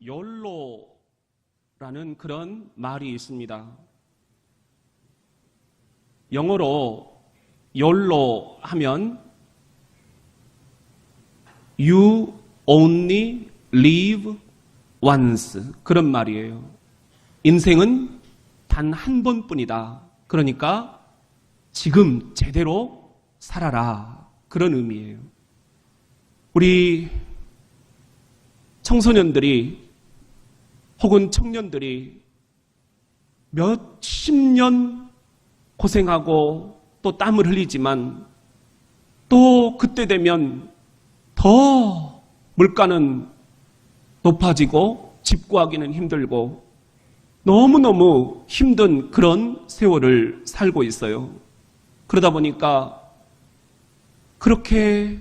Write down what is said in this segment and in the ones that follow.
YOLO라는 그런 말이 있습니다. 영어로 YOLO 하면 You only live once, 그런 말이에요. 인생은 단 한 번뿐이다. 그러니까 지금 제대로 살아라, 그런 의미예요. 우리 청소년들이 혹은 청년들이 몇십 년 고생하고 또 땀을 흘리지만 또 그때 되면 더 물가는 높아지고 집 구하기는 힘들고 너무너무 힘든 그런 세월을 살고 있어요. 그러다 보니까 그렇게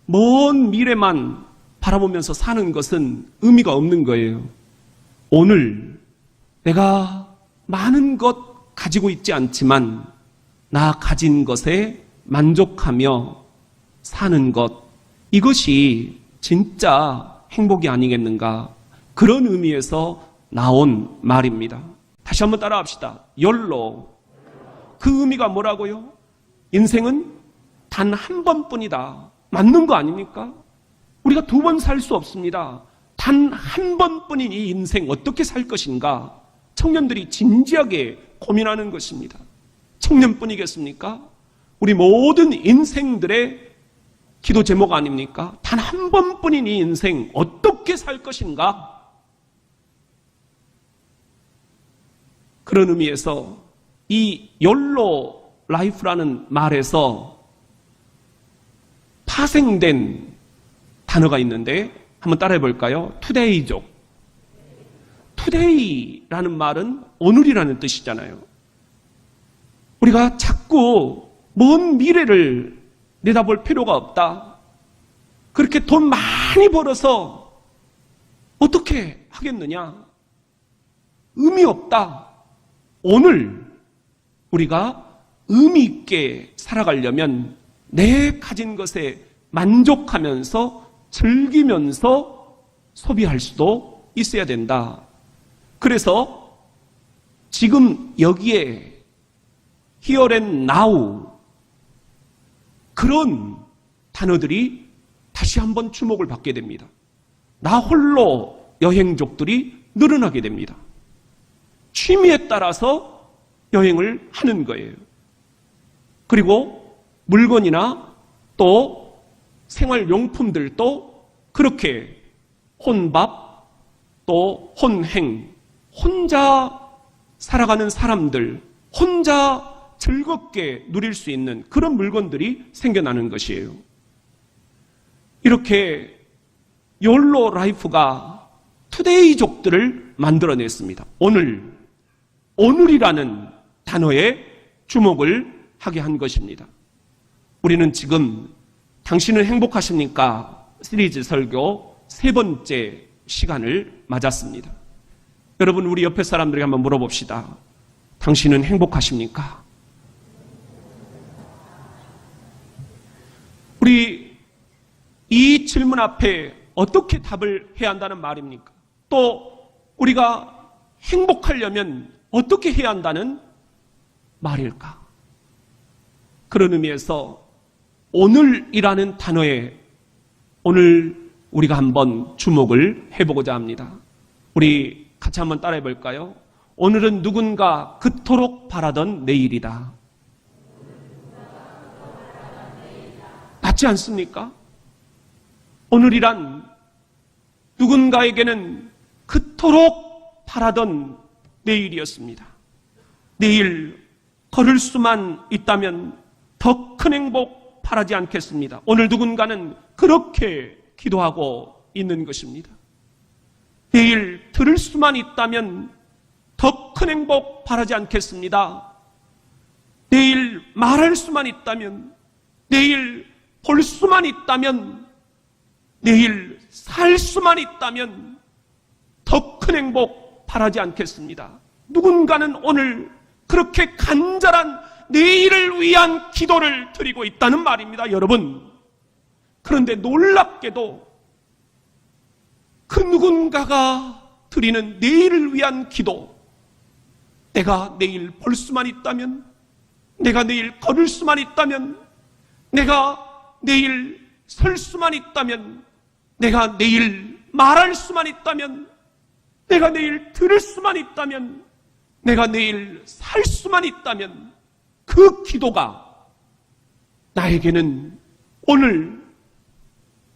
먼 미래만 바라보면서 사는 것은 의미가 없는 거예요. 오늘 내가 많은 것 가지고 있지 않지만 나 가진 것에 만족하며 사는 것, 이것이 진짜 행복이 아니겠는가, 그런 의미에서 나온 말입니다. 다시 한번 따라합시다. YOLO. 그 의미가 뭐라고요? 인생은 단 한 번뿐이다. 맞는 거 아닙니까? 우리가 두 번 살 수 없습니다. 단 한 번뿐인 이 인생 어떻게 살 것인가? 청년들이 진지하게 고민하는 것입니다. 청년뿐이겠습니까? 우리 모든 인생들의 기도 제목 아닙니까? 단 한 번뿐인 이 인생 어떻게 살 것인가? 그런 의미에서 이 YOLO 라이프라는 말에서 파생된 단어가 있는데 한번 따라해 볼까요? 투데이족. 투데이라는 말은 오늘이라는 뜻이잖아요. 우리가 자꾸 먼 미래를 내다볼 필요가 없다. 그렇게 돈 많이 벌어서 어떻게 하겠느냐? 의미 없다. 오늘 우리가 의미 있게 살아가려면 내 가진 것에 만족하면서 즐기면서 소비할 수도 있어야 된다. 그래서 지금 여기에 Here and Now, 그런 단어들이 다시 한번 주목을 받게 됩니다. 나 홀로 여행족들이 늘어나게 됩니다. 취미에 따라서 여행을 하는 거예요. 그리고 물건이나 또 생활용품들도 그렇게 혼밥, 또 혼행, 혼자 살아가는 사람들, 혼자 즐겁게 누릴 수 있는 그런 물건들이 생겨나는 것이에요. 이렇게 YOLO 라이프가 투데이족들을 만들어냈습니다. 오늘이라는 단어에 주목을 하게 한 것입니다. 우리는 지금 당신은 행복하십니까? 시리즈 설교 세 번째 시간을 맞았습니다. 여러분, 우리 옆에 사람들에게 한번 물어봅시다. 당신은 행복하십니까? 우리 이 질문 앞에 어떻게 답을 해야 한다는 말입니까? 또 우리가 행복하려면 어떻게 해야 한다는 말일까? 그런 의미에서 오늘이라는 단어에 오늘 우리가 한번 주목을 해보고자 합니다. 우리 같이 한번 따라해 볼까요? 오늘은 누군가 그토록 바라던 내일이다. 맞지 않습니까? 오늘이란 누군가에게는 그토록 바라던 내일이었습니다. 내일 걸을 수만 있다면 더 큰 행복 바라지 않겠습니다. 오늘 누군가는 그렇게 기도하고 있는 것입니다. 내일 들을 수만 있다면 더 큰 행복 바라지 않겠습니다. 내일 말할 수만 있다면, 내일 볼 수만 있다면, 내일 살 수만 있다면 더 큰 행복 바라지 않겠습니다. 누군가는 오늘 그렇게 간절한 내일을 위한 기도를 드리고 있다는 말입니다, 여러분. 그런데 놀랍게도 그 누군가가 드리는 내일을 위한 기도, 내가 내일 볼 수만 있다면, 내가 내일 걸을 수만 있다면, 내가 내일 설 수만 있다면, 내가 내일 말할 수만 있다면, 내가 내일 들을 수만 있다면, 내가 내일 살 수만 있다면, 그 기도가 나에게는 오늘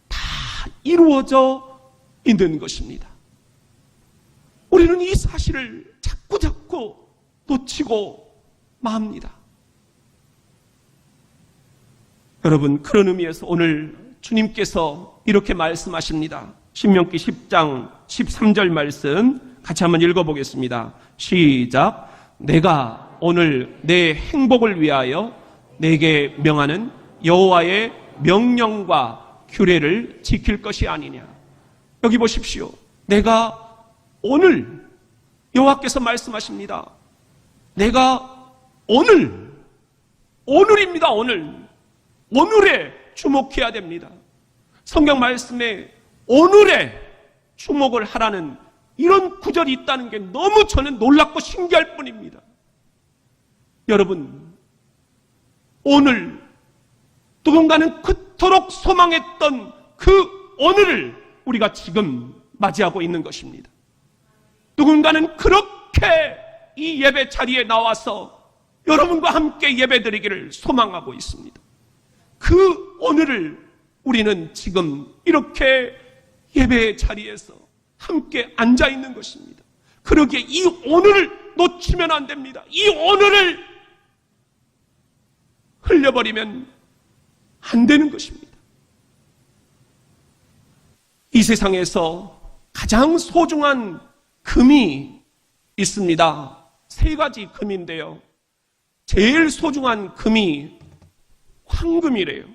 다 이루어져 있는 것입니다. 우리는 이 사실을 자꾸 놓치고 맙니다. 여러분, 그런 의미에서 오늘 주님께서 이렇게 말씀하십니다. 신명기 10장 13절 말씀 같이 한번 읽어보겠습니다. 시작. 내가 오늘 내 행복을 위하여 내게 명하는 여호와의 명령과 규례를 지킬 것이 아니냐. 여기 보십시오. 내가 오늘, 여호와께서 말씀하십니다. 내가 오늘입니다. 오늘에 주목해야 됩니다. 성경 말씀에 오늘에 주목을 하라는 이런 구절이 있다는 게 너무 저는 놀랍고 신기할 뿐입니다. 여러분, 오늘 누군가는 그토록 소망했던 그 오늘을 우리가 지금 맞이하고 있는 것입니다. 누군가는 그렇게 이 예배 자리에 나와서 여러분과 함께 예배드리기를 소망하고 있습니다. 그 오늘을 우리는 지금 이렇게 예배 자리에서 함께 앉아 있는 것입니다. 그러기에 이 오늘을 놓치면 안 됩니다. 이 오늘을 흘려버리면 안 되는 것입니다. 이 세상에서 가장 소중한 금이 있습니다. 세 가지 금인데요. 제일 소중한 금이 황금이래요.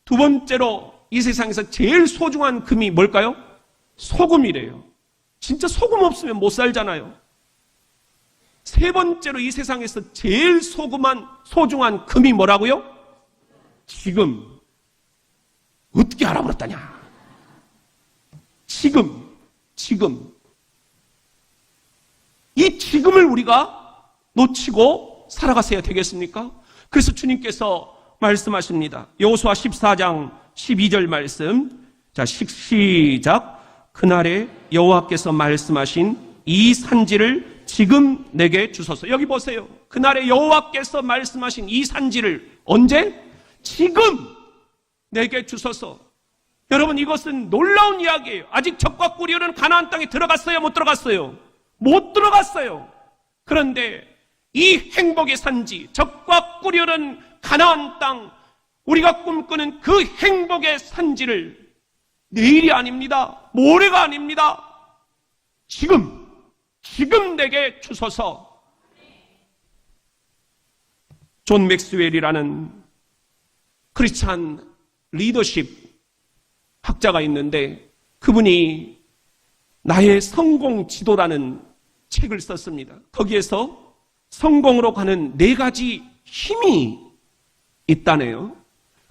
두 번째로 이 세상에서 제일 소중한 금이 뭘까요? 소금이래요. 진짜 소금 없으면 못 살잖아요. 세 번째로 이 세상에서 제일 소중한 금이 뭐라고요? 지금. 어떻게 알아버렸다냐? 지금. 이 지금을 우리가 놓치고 살아가셔야 되겠습니까? 그래서 주님께서 말씀하십니다. 여호수아 14장 12절 말씀. 자, 시작. 그날에 여호와께서 말씀하신 이 산지를 지금 내게 주소서. 여기 보세요. 그날에 여호와께서 말씀하신 이 산지를 언제? 지금 내게 주소서. 여러분, 이것은 놀라운 이야기예요. 아직 적과 꿀이오는 가나안 땅에 들어갔어요? 못 들어갔어요? 못 들어갔어요. 그런데 이 행복의 산지, 적과 꿀이오는 가나안 땅, 우리가 꿈꾸는 그 행복의 산지를 내일이 아닙니다. 모레가 아닙니다. 지금 내게 주소서. 존 맥스웰이라는 크리스찬 리더십 학자가 있는데 그분이 나의 성공 지도라는 책을 썼습니다. 거기에서 성공으로 가는 4가지 힘이 있다네요.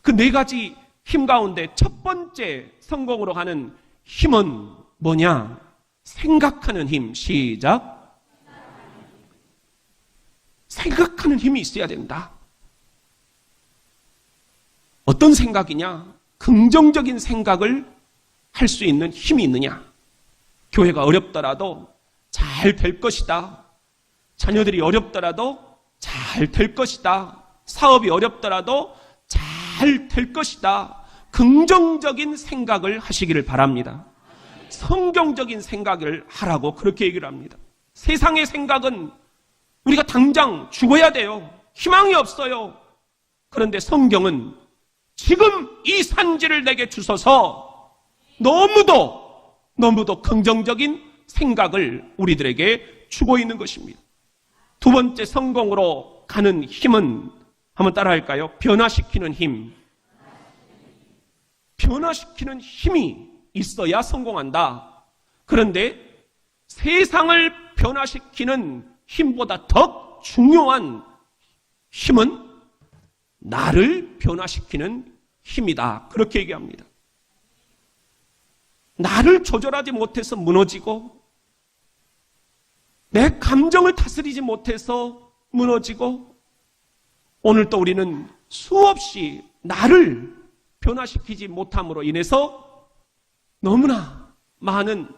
그 4가지 힘 가운데 첫 번째 성공으로 가는 힘은 뭐냐? 생각하는 힘. 시작. 생각하는 힘이 있어야 된다. 어떤 생각이냐? 긍정적인 생각을 할 수 있는 힘이 있느냐? 교회가 어렵더라도 잘 될 것이다. 자녀들이 어렵더라도 잘 될 것이다. 사업이 어렵더라도 잘 될 것이다. 긍정적인 생각을 하시기를 바랍니다. 성경적인 생각을 하라고 그렇게 얘기를 합니다. 세상의 생각은 우리가 당장 죽어야 돼요. 희망이 없어요. 그런데 성경은 지금 이 산지를 내게 주소서. 너무도 긍정적인 생각을 우리들에게 주고 있는 것입니다. 두 번째 성공으로 가는 힘은 한번 따라할까요? 변화시키는 힘. 변화시키는 힘이 있어야 성공한다. 그런데 세상을 변화시키는 힘보다 더 중요한 힘은 나를 변화시키는 힘이다. 그렇게 얘기합니다. 나를 조절하지 못해서 무너지고, 내 감정을 다스리지 못해서 무너지고, 오늘 또 우리는 수없이 나를 변화시키지 못함으로 인해서 너무나 많은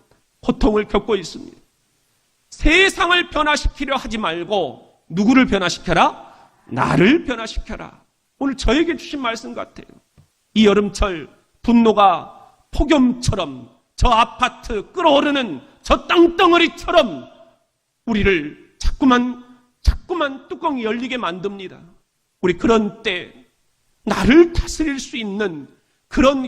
고통을 겪고 있습니다. 세상을 변화시키려 하지 말고 누구를 변화시켜라? 나를 변화시켜라. 오늘 저에게 주신 말씀 같아요. 이 여름철 분노가 폭염처럼 저 아파트 끓어오르는 저 땅덩어리처럼 우리를 자꾸만 뚜껑이 열리게 만듭니다. 우리 그런 때 나를 다스릴 수 있는 그런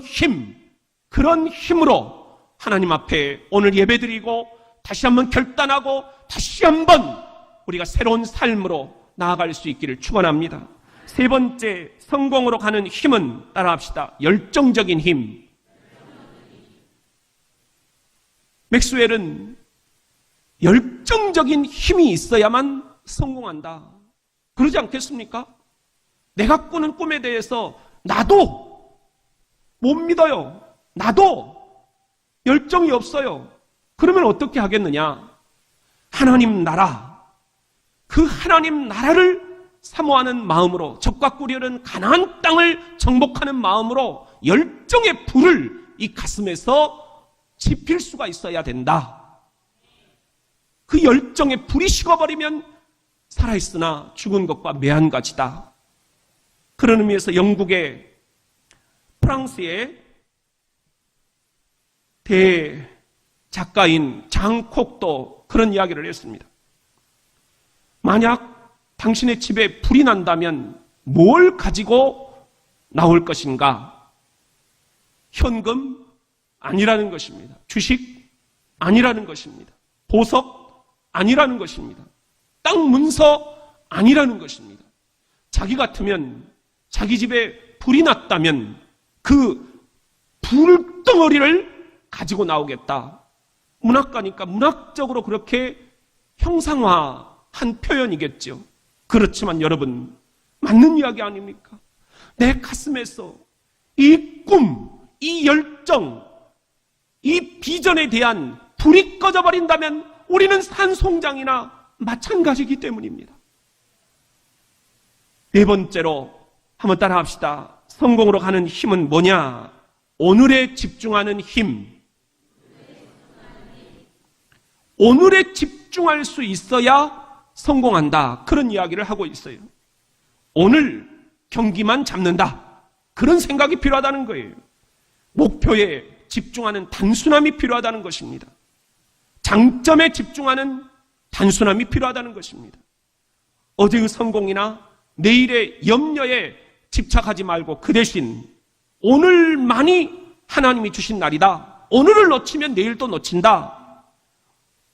힘으로 하나님 앞에 오늘 예배드리고 다시 한번 결단하고 다시 한번 우리가 새로운 삶으로 나아갈 수 있기를 축원합니다. 세 번째, 성공으로 가는 힘은 따라합시다. 열정적인 힘. 맥스웰은 열정적인 힘이 있어야만 성공한다. 그러지 않겠습니까? 내가 꾸는 꿈에 대해서 나도 못 믿어요. 나도 열정이 없어요. 그러면 어떻게 하겠느냐? 하나님 나라, 그 하나님 나라를 사모하는 마음으로, 적과 꿀이는 가나안 땅을 정복하는 마음으로 열정의 불을 이 가슴에서 지필 수가 있어야 된다. 그 열정의 불이 식어버리면 살아있으나 죽은 것과 매한가지다. 그런 의미에서 영국의 프랑스의 대작가인 장콕도 그런 이야기를 했습니다. 만약 당신의 집에 불이 난다면 뭘 가지고 나올 것인가? 현금? 아니라는 것입니다. 주식? 아니라는 것입니다. 보석? 아니라는 것입니다. 땅 문서? 아니라는 것입니다. 자기 같으면 자기 집에 불이 났다면 그 불덩어리를 가지고 나오겠다. 문학가니까 문학적으로 그렇게 형상화한 표현이겠죠. 그렇지만 여러분, 맞는 이야기 아닙니까? 내 가슴에서 이 꿈, 이 열정, 이 비전에 대한 불이 꺼져버린다면 우리는 산송장이나 마찬가지이기 때문입니다. 네 번째로 한번 따라합시다. 성공으로 가는 힘은 뭐냐? 오늘에 집중하는 힘. 오늘에 집중할 수 있어야 성공한다. 그런 이야기를 하고 있어요. 오늘 경기만 잡는다. 그런 생각이 필요하다는 거예요. 목표에 집중하는 단순함이 필요하다는 것입니다. 장점에 집중하는 단순함이 필요하다는 것입니다. 어제의 성공이나 내일의 염려에 집착하지 말고 그 대신 오늘만이 하나님이 주신 날이다. 오늘을 놓치면 내일도 놓친다.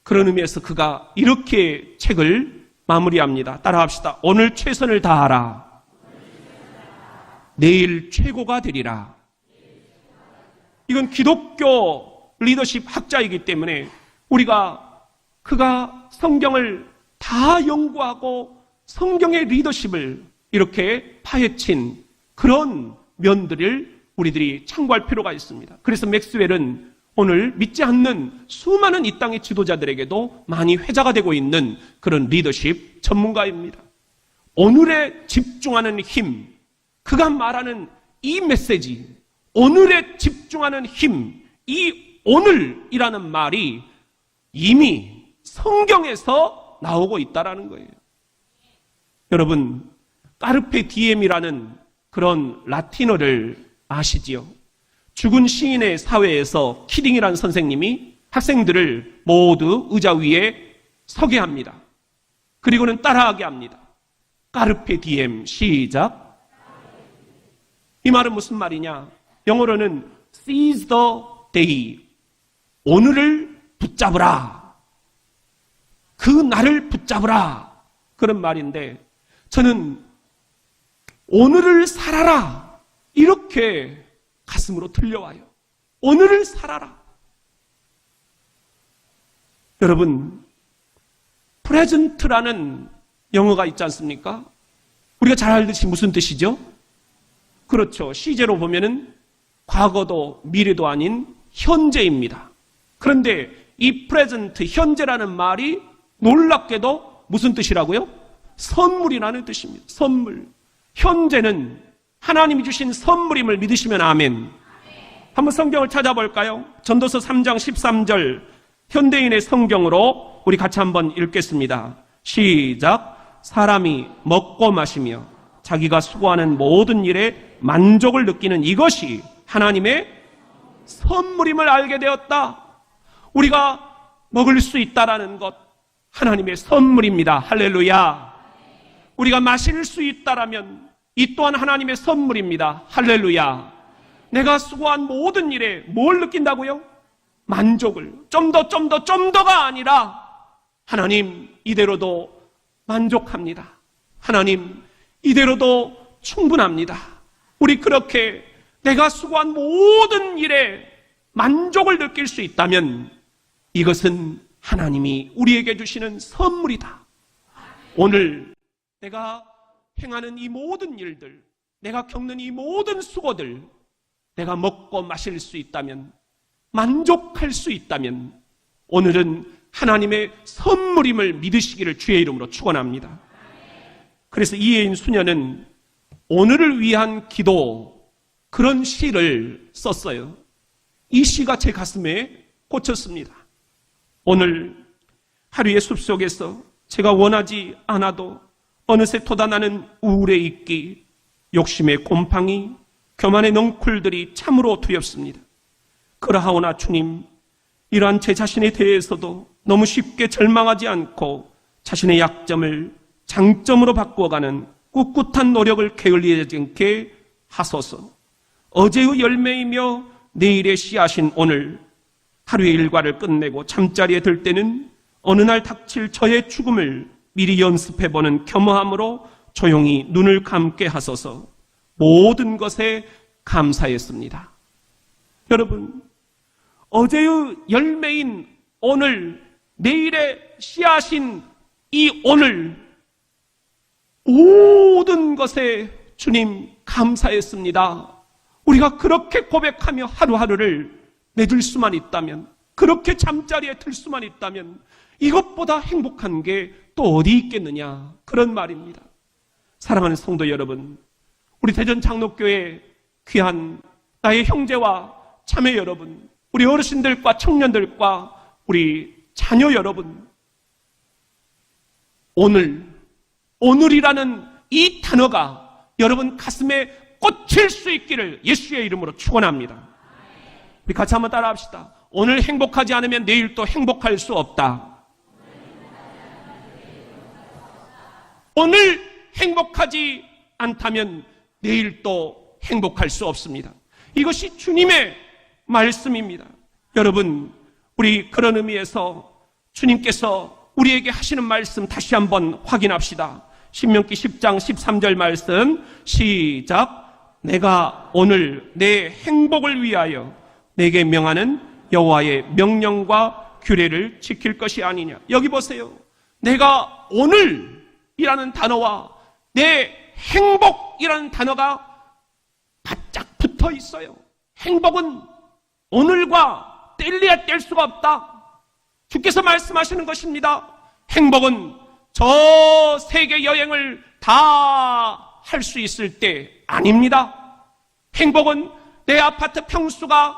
그런 의미에서 그가 이렇게 책을 마무리합니다. 따라합시다. 오늘 최선을 다하라. 내일 최고가 되리라. 이건 기독교 리더십 학자이기 때문에 그가 성경을 다 연구하고 성경의 리더십을 이렇게 파헤친 그런 면들을 우리들이 참고할 필요가 있습니다. 그래서 맥스웰은 오늘 믿지 않는 수많은 이 땅의 지도자들에게도 많이 회자가 되고 있는 그런 리더십 전문가입니다. 오늘에 집중하는 힘, 그가 말하는 이 메시지, 오늘에 집중하는 힘, 이 오늘이라는 말이 이미 성경에서 나오고 있다는 거예요. 여러분, 까르페 디엠이라는 그런 라틴어를 아시지요? 죽은 시인의 사회에서 키딩이라는 선생님이 학생들을 모두 의자 위에 서게 합니다. 그리고는 따라하게 합니다. 까르페 디엠, 시작. 이 말은 무슨 말이냐? 영어로는 seize the day, 오늘을 붙잡으라, 그 날을 붙잡으라, 그런 말인데 저는 오늘을 살아라 이렇게 가슴으로 들려와요. 오늘을 살아라. 여러분, 프레젠트라는 영어가 있지 않습니까? 우리가 잘 알듯이 무슨 뜻이죠? 그렇죠. 시제로 보면은 과거도 미래도 아닌 현재입니다. 그런데 이 present, 현재라는 말이 놀랍게도 무슨 뜻이라고요? 선물이라는 뜻입니다. 선물. 현재는 하나님이 주신 선물임을 믿으시면 아멘. 한번 성경을 찾아볼까요? 전도서 3장 13절 현대인의 성경으로 우리 같이 한번 읽겠습니다. 시작. 사람이 먹고 마시며 자기가 수고하는 모든 일에 만족을 느끼는 이것이 하나님의 선물임을 알게 되었다. 우리가 먹을 수 있다라는 것 하나님의 선물입니다. 할렐루야. 우리가 마실 수 있다라면 이 또한 하나님의 선물입니다. 할렐루야. 내가 수고한 모든 일에 뭘 느낀다고요? 만족을. 좀 더가 아니라 하나님 이대로도 만족합니다. 하나님 이대로도 충분합니다. 우리 그렇게 내가 수고한 모든 일에 만족을 느낄 수 있다면 이것은 하나님이 우리에게 주시는 선물이다. 오늘 내가 행하는 이 모든 일들, 내가 겪는 이 모든 수고들, 내가 먹고 마실 수 있다면, 만족할 수 있다면 오늘은 하나님의 선물임을 믿으시기를 주의 이름으로 축원합니다. 그래서 이혜인 수녀는 오늘을 위한 기도, 그런 시를 썼어요. 이 시가 제 가슴에 꽂혔습니다. 오늘 하루의 숲속에서 제가 원하지 않아도 어느새 돋아나는 우울의 이끼, 욕심의 곰팡이, 교만의 넝쿨들이 참으로 두렵습니다. 그러하오나 주님, 이러한 제 자신에 대해서도 너무 쉽게 절망하지 않고 자신의 약점을 장점으로 바꾸어가는 꿋꿋한 노력을 게을리하지 않게 하소서. 어제의 열매이며 내일의 씨앗인 오늘, 하루의 일과를 끝내고 잠자리에 들 때는 어느 날 닥칠 저의 죽음을 미리 연습해보는 겸허함으로 조용히 눈을 감게 하소서. 모든 것에 감사했습니다. 여러분, 어제의 열매인 오늘, 내일의 씨앗인 이 오늘, 모든 것에 주님 감사했습니다. 우리가 그렇게 고백하며 하루하루를 내들 수만 있다면, 그렇게 잠자리에 들 수만 있다면 이것보다 행복한 게 또 어디 있겠느냐, 그런 말입니다. 사랑하는 성도 여러분, 우리 대전 장로교회 귀한 나의 형제와 자매 여러분, 우리 어르신들과 청년들과 우리 자녀 여러분, 오늘이라는 이 단어가 여러분 가슴에 꽂힐 수 있기를 예수의 이름으로 축원합니다. 우리 같이 한번 따라합시다. 오늘 행복하지 않으면 내일 또 행복할 수 없다. 오늘 행복하지 않다면 내일 또 행복할 수 없습니다. 이것이 주님의 말씀입니다. 여러분, 우리 그런 의미에서 주님께서 우리에게 하시는 말씀 다시 한번 확인합시다. 신명기 10장 13절 말씀 시작. 내가 오늘 내 행복을 위하여 내게 명하는 여호와의 명령과 규례를 지킬 것이 아니냐. 여기 보세요. 내가 오늘이라는 단어와 내 행복이라는 단어가 바짝 붙어 있어요. 행복은 오늘과 뗄래야 뗄 수가 없다. 주께서 말씀하시는 것입니다. 행복은 저 세계 여행을 다 할 수 있을 때 아닙니다. 행복은 내 아파트 평수가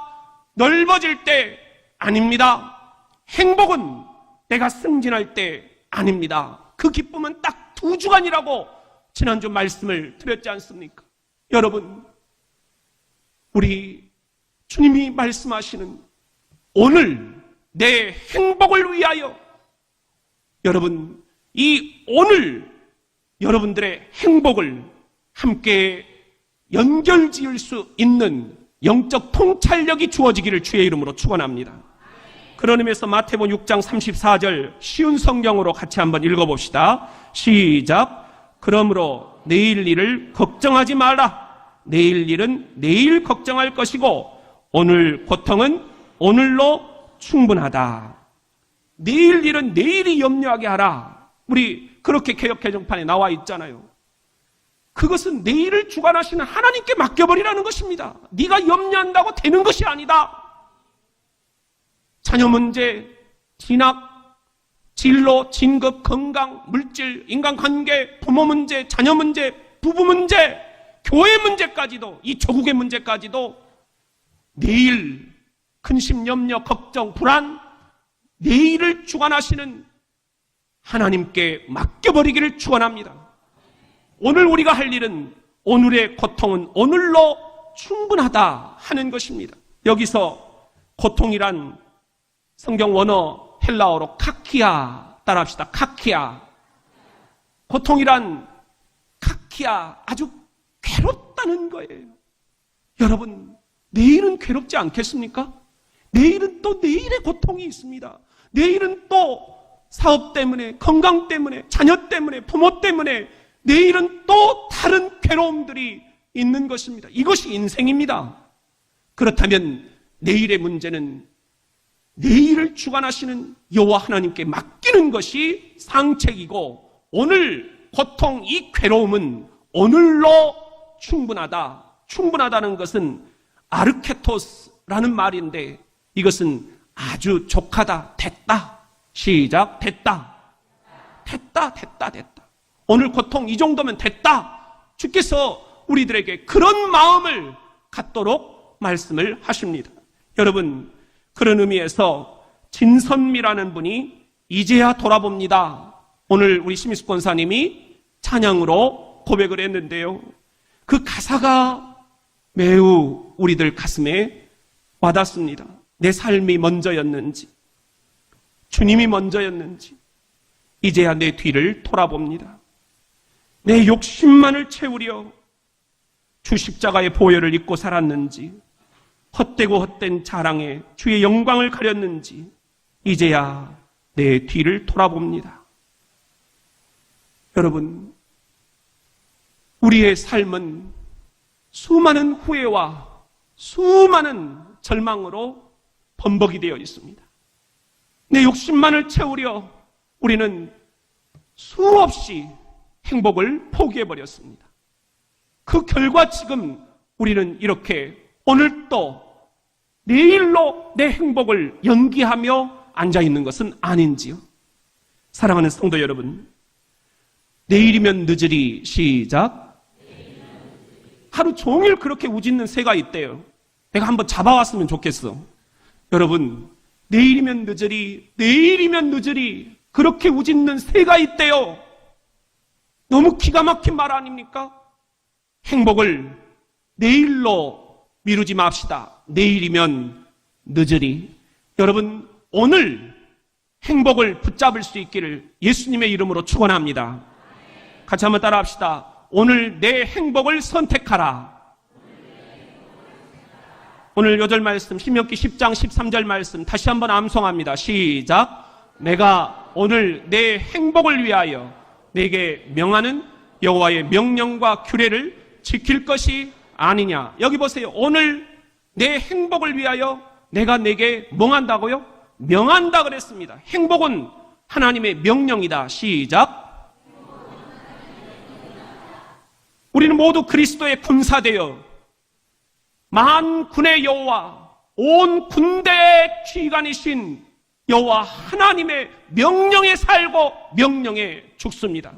넓어질 때 아닙니다. 행복은 내가 승진할 때 아닙니다. 그 기쁨은 딱 2주간이라고 지난주 말씀을 드렸지 않습니까? 여러분, 우리 주님이 말씀하시는 오늘 내 행복을 위하여, 여러분, 이 오늘 여러분들의 행복을 함께 연결지을 수 있는 영적 통찰력이 주어지기를 주의 이름으로 축원합니다. 그런 의미에서 마태복음 6장 34절 쉬운 성경으로 같이 한번 읽어봅시다. 시작. 그러므로 내일 일을 걱정하지 마라. 내일 일은 내일 걱정할 것이고 오늘 고통은 오늘로 충분하다. 내일 일은 내일이 염려하게 하라. 우리 그렇게 개역 개정판에 나와 있잖아요. 그것은 내일을 주관하시는 하나님께 맡겨버리라는 것입니다. 네가 염려한다고 되는 것이 아니다. 자녀 문제, 진학, 진로, 진급, 건강, 물질, 인간관계, 부모 문제, 자녀 문제, 부부 문제, 교회 문제까지도, 이 조국의 문제까지도 내일 근심, 염려, 걱정, 불안, 내일을 주관하시는 하나님께 맡겨버리기를 축원합니다. 오늘 우리가 할 일은, 오늘의 고통은 오늘로 충분하다 하는 것입니다. 여기서 고통이란 성경 원어 헬라어로 카키아, 따라합시다. 카키아. 고통이란 카키아, 아주 괴롭다는 거예요. 여러분, 내일은 괴롭지 않겠습니까? 내일은 또 내일의 고통이 있습니다. 내일은 또 사업 때문에, 건강 때문에, 자녀 때문에, 부모 때문에 내일은 또 다른 괴로움들이 있는 것입니다. 이것이 인생입니다. 그렇다면 내일의 문제는 내일을 주관하시는 여호와 하나님께 맡기는 것이 상책이고, 오늘 고통, 이 괴로움은 오늘로 충분하다. 충분하다는 것은 아르케토스라는 말인데, 이것은 아주 족하다, 됐다. 시작, 됐다. 됐다, 됐다, 됐다. 오늘 고통 이 정도면 됐다. 주께서 우리들에게 그런 마음을 갖도록 말씀을 하십니다. 여러분, 그런 의미에서 진선미라는 분이 이제야 돌아봅니다. 오늘 우리 심희숙 권사님이 찬양으로 고백을 했는데요. 그 가사가 매우 우리들 가슴에 와닿습니다. 내 삶이 먼저였는지, 주님이 먼저였는지, 이제야 내 뒤를 돌아봅니다. 내 욕심만을 채우려 주 십자가의 보혈을 입고 살았는지, 헛되고 헛된 자랑에 주의 영광을 가렸는지, 이제야 내 뒤를 돌아봅니다. 여러분, 우리의 삶은 수많은 후회와 수많은 절망으로 범벅이 되어 있습니다. 내 욕심만을 채우려 우리는 수없이 행복을 포기해버렸습니다. 그 결과 지금 우리는 이렇게 오늘도 내일로 내 행복을 연기하며 앉아있는 것은 아닌지요? 사랑하는 성도 여러분, 내일이면 늦으리, 시작. 하루 종일 그렇게 우짖는 새가 있대요. 내가 한번 잡아왔으면 좋겠어. 여러분, 내일이면 늦으리, 내일이면 늦으리, 그렇게 우짖는 새가 있대요. 너무 기가 막힌 말 아닙니까? 행복을 내일로 미루지 맙시다. 내일이면 늦으리. 여러분, 오늘 행복을 붙잡을 수 있기를 예수님의 이름으로 축원합니다. 같이 한번 따라합시다. 오늘 내 행복을 선택하라. 오늘 요절 말씀, 신명기 10장 13절 말씀 다시 한번 암송합니다. 시작. 내가 오늘 내 행복을 위하여 내게 명하는 여호와의 명령과 규례를 지킬 것이 아니냐. 여기 보세요. 오늘 내 행복을 위하여 내가 내게 멍한다고요? 명한다 그랬습니다. 행복은 하나님의 명령이다. 시작. 우리는 모두 그리스도의 군사되어 만군의 여호와, 온 군대의 지휘관이신 여호와 하나님의 명령에 살고 명령에 죽습니다.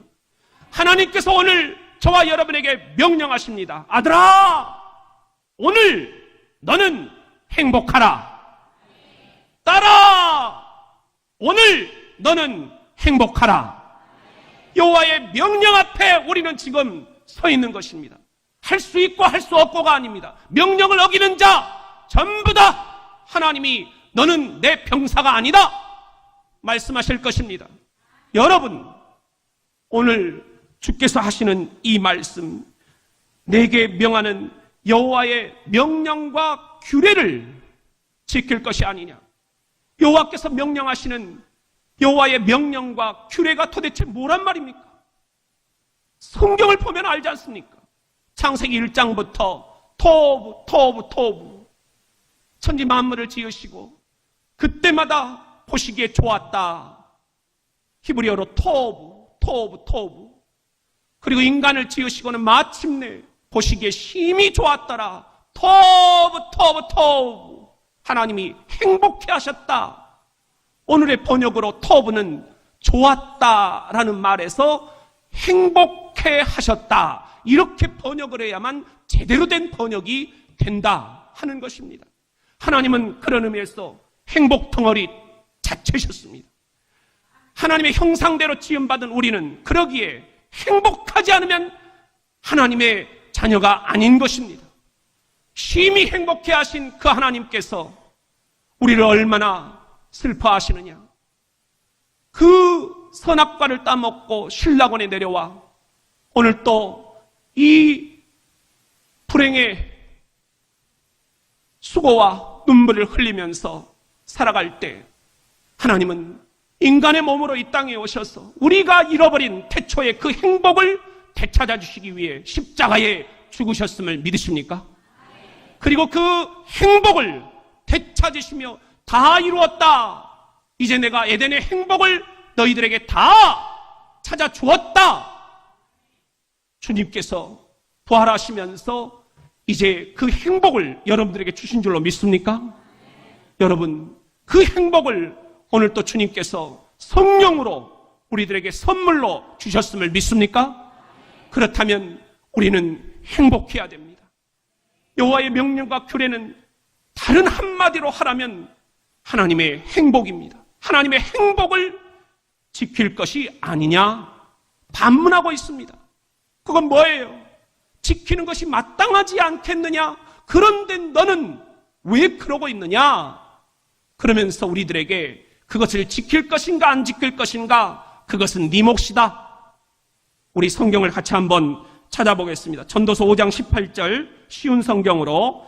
하나님께서 오늘 저와 여러분에게 명령하십니다. 아들아, 오늘 너는 행복하라. 딸아, 오늘 너는 행복하라. 여호와의 명령 앞에 우리는 지금 서 있는 것입니다. 할 수 있고 할 수 없고가 아닙니다. 명령을 어기는 자 전부 다 하나님이 너는 내 병사가 아니다 말씀하실 것입니다. 여러분, 오늘 주께서 하시는 이 말씀, 내게 명하는 여호와의 명령과 규례를 지킬 것이 아니냐. 여호와께서 명령하시는 여호와의 명령과 규례가 도대체 뭐란 말입니까? 성경을 보면 알지 않습니까? 창세기 1장부터 토부 천지 만물을 지으시고 그때마다 보시기에 좋았다. 히브리어로 토부. 그리고 인간을 지으시고는 마침내 보시기에 심히 좋았더라. 토부. 하나님이 행복해 하셨다. 오늘의 번역으로 터브는 좋았다라는 말에서 행복해 하셨다, 이렇게 번역을 해야만 제대로 된 번역이 된다 하는 것입니다. 하나님은 그런 의미에서 행복 덩어리 자체셨습니다. 하나님의 형상대로 지음받은 우리는 그러기에 행복하지 않으면 하나님의 자녀가 아닌 것입니다. 심히 행복해 하신 그 하나님께서 우리를 얼마나 슬퍼하시느냐. 그 선악과를 따먹고 신락원에 내려와 오늘 또 이 불행의 수고와 눈물을 흘리면서 살아갈 때 하나님은 인간의 몸으로 이 땅에 오셔서 우리가 잃어버린 태초의 그 행복을 되찾아 주시기 위해 십자가에 죽으셨음을 믿으십니까? 그리고 그 행복을 되찾으시며 다 이루었다, 이제 내가 에덴의 행복을 너희들에게 다 찾아 주었다, 주님께서 부활하시면서 이제 그 행복을 여러분들에게 주신 줄로 믿습니까? 여러분, 그 행복을 오늘 또 주님께서 성령으로 우리들에게 선물로 주셨음을 믿습니까? 그렇다면 우리는 행복해야 됩니다. 여호와의 명령과 규례는 다른 한마디로 하라면 하나님의 행복입니다. 하나님의 행복을 지킬 것이 아니냐 반문하고 있습니다. 그건 뭐예요? 지키는 것이 마땅하지 않겠느냐? 그런데 너는 왜 그러고 있느냐? 그러면서 우리들에게 그것을 지킬 것인가 안 지킬 것인가, 그것은 네 몫이다. 우리 성경을 같이 한번 찾아보겠습니다. 전도서 5장 18절 쉬운 성경으로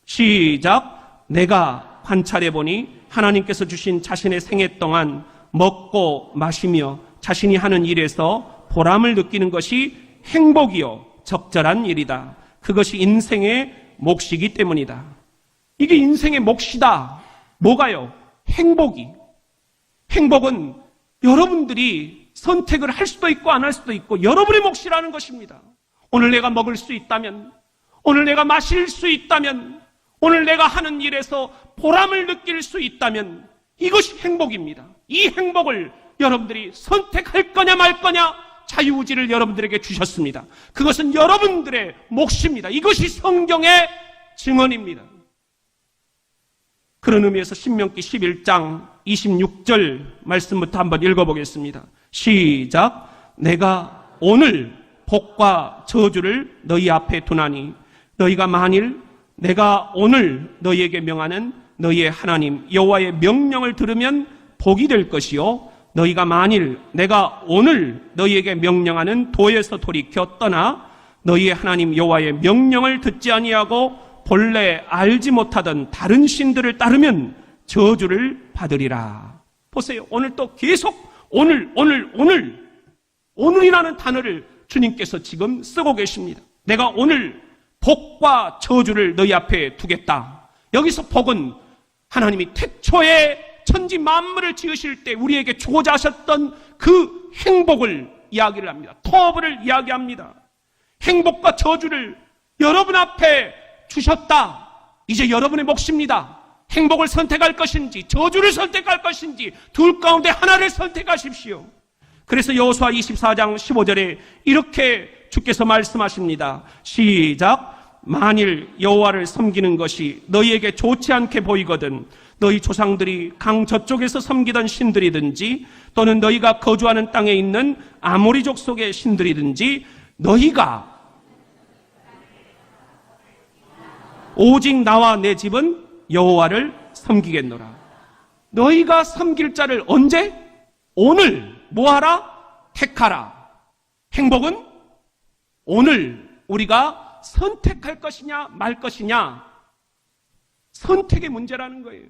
시작. 내가 관찰해 보니 하나님께서 주신 자신의 생애 동안 먹고 마시며 자신이 하는 일에서 보람을 느끼는 것이 행복이요 적절한 일이다. 그것이 인생의 몫이기 때문이다. 이게 인생의 몫이다. 뭐가요? 행복이. 행복은 여러분들이 선택을 할 수도 있고 안 할 수도 있고 여러분의 몫이라는 것입니다. 오늘 내가 먹을 수 있다면, 오늘 내가 마실 수 있다면, 오늘 내가 하는 일에서 보람을 느낄 수 있다면 이것이 행복입니다. 이 행복을 여러분들이 선택할 거냐 말 거냐, 자유의지를 여러분들에게 주셨습니다. 그것은 여러분들의 몫입니다. 이것이 성경의 증언입니다. 그런 의미에서 신명기 11장 26절 말씀부터 한번 읽어보겠습니다. 시작. 내가 오늘 복과 저주를 너희 앞에 두나니 너희가 만일 내가 오늘 너희에게 명하는 너희의 하나님 여호와의 명령을 들으면 복이 될 것이요, 너희가 만일 내가 오늘 너희에게 명령하는 도에서 돌이켜 떠나 너희의 하나님 여호와의 명령을 듣지 아니하고 본래 알지 못하던 다른 신들을 따르면 저주를 받으리라. 보세요. 오늘 또 계속 오늘이라는 단어를 주님께서 지금 쓰고 계십니다. 내가 오늘 복과 저주를 너희 앞에 두겠다. 여기서 복은 하나님이 태초에 천지 만물을 지으실 때 우리에게 주고자 하셨던 그 행복을 이야기를 합니다. 터브를 이야기합니다. 행복과 저주를 여러분 앞에 주셨다. 이제 여러분의 몫입니다. 행복을 선택할 것인지 저주를 선택할 것인지 둘 가운데 하나를 선택하십시오. 그래서 여호수아 24장 15절에 이렇게 주께서 말씀하십니다. 시작. 만일 여호와를 섬기는 것이 너희에게 좋지 않게 보이거든 너희 조상들이 강 저쪽에서 섬기던 신들이든지 또는 너희가 거주하는 땅에 있는 아모리족 속의 신들이든지 너희가 오직 나와 내 집은 여호와를 섬기겠노라. 너희가 섬길 자를 언제? 오늘 뭐하라? 택하라. 행복은 오늘 우리가 선택할 것이냐 말 것이냐, 선택의 문제라는 거예요.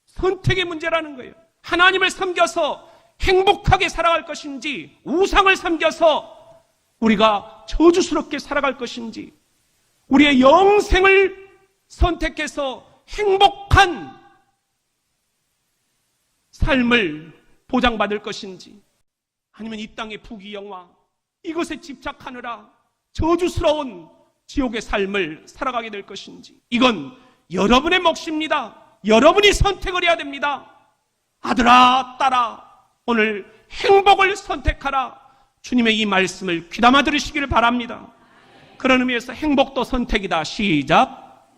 선택의 문제라는 거예요. 하나님을 섬겨서 행복하게 살아갈 것인지 우상을 섬겨서 우리가 저주스럽게 살아갈 것인지, 우리의 영생을 선택해서 행복한 삶을 보장받을 것인지, 아니면 이 땅의 부귀영화 이것에 집착하느라 저주스러운 지옥의 삶을 살아가게 될 것인지, 이건 여러분의 몫입니다. 여러분이 선택을 해야 됩니다. 아들아, 딸아, 오늘 행복을 선택하라. 주님의 이 말씀을 귀담아 들으시기를 바랍니다. 그런 의미에서 행복도 선택이다. 시작.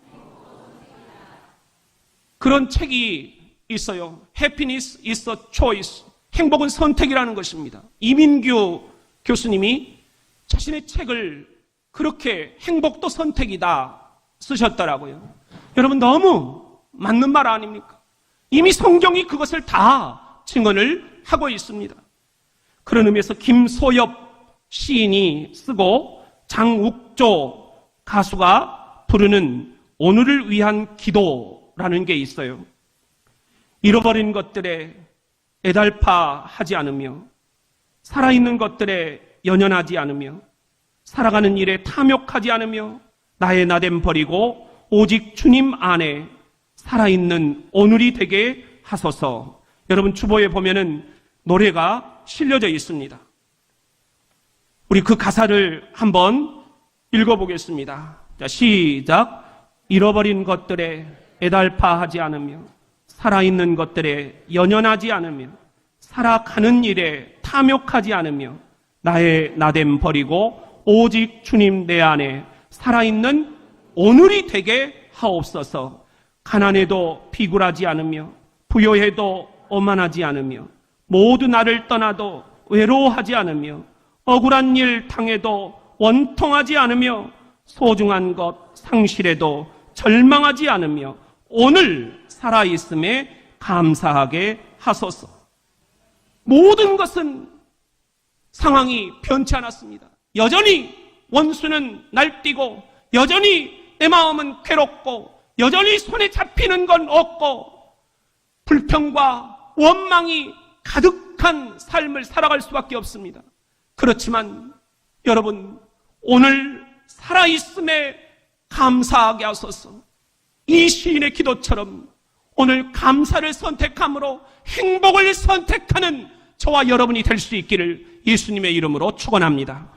그런 책이 있어요. Happiness is a choice. 행복은 선택이라는 것입니다. 이민규 교수님이 자신의 책을 그렇게 행복도 선택이다 쓰셨더라고요. 여러분, 너무 맞는 말 아닙니까? 이미 성경이 그것을 다 증언을 하고 있습니다. 그런 의미에서 김소엽 시인이 쓰고 장욱조 가수가 부르는 오늘을 위한 기도라는 게 있어요. 잃어버린 것들에 애달파하지 않으며 살아있는 것들에 연연하지 않으며 살아가는 일에 탐욕하지 않으며 나의 나됨 버리고 오직 주님 안에 살아있는 오늘이 되게 하소서. 여러분, 주보에 보면은 노래가 실려져 있습니다. 우리 그 가사를 한번 읽어보겠습니다. 자, 시작. 잃어버린 것들에 애달파하지 않으며 살아있는 것들에 연연하지 않으며 살아가는 일에 탐욕하지 않으며 나의 나됨 버리고 오직 주님 내 안에 살아있는 오늘이 되게 하옵소서. 가난해도 비굴하지 않으며 부요해도 오만하지 않으며 모두 나를 떠나도 외로워하지 않으며 억울한 일 당해도 원통하지 않으며 소중한 것 상실해도 절망하지 않으며 오늘 살아있음에 감사하게 하소서. 모든 것은 상황이 변치 않았습니다. 여전히 원수는 날뛰고 여전히 내 마음은 괴롭고 여전히 손에 잡히는 건 없고 불평과 원망이 가득한 삶을 살아갈 수밖에 없습니다. 그렇지만 여러분, 오늘 살아있음에 감사하게 하소서. 이 시인의 기도처럼 오늘 감사를 선택함으로 행복을 선택하는 저와 여러분이 될 수 있기를 예수님의 이름으로 축원합니다.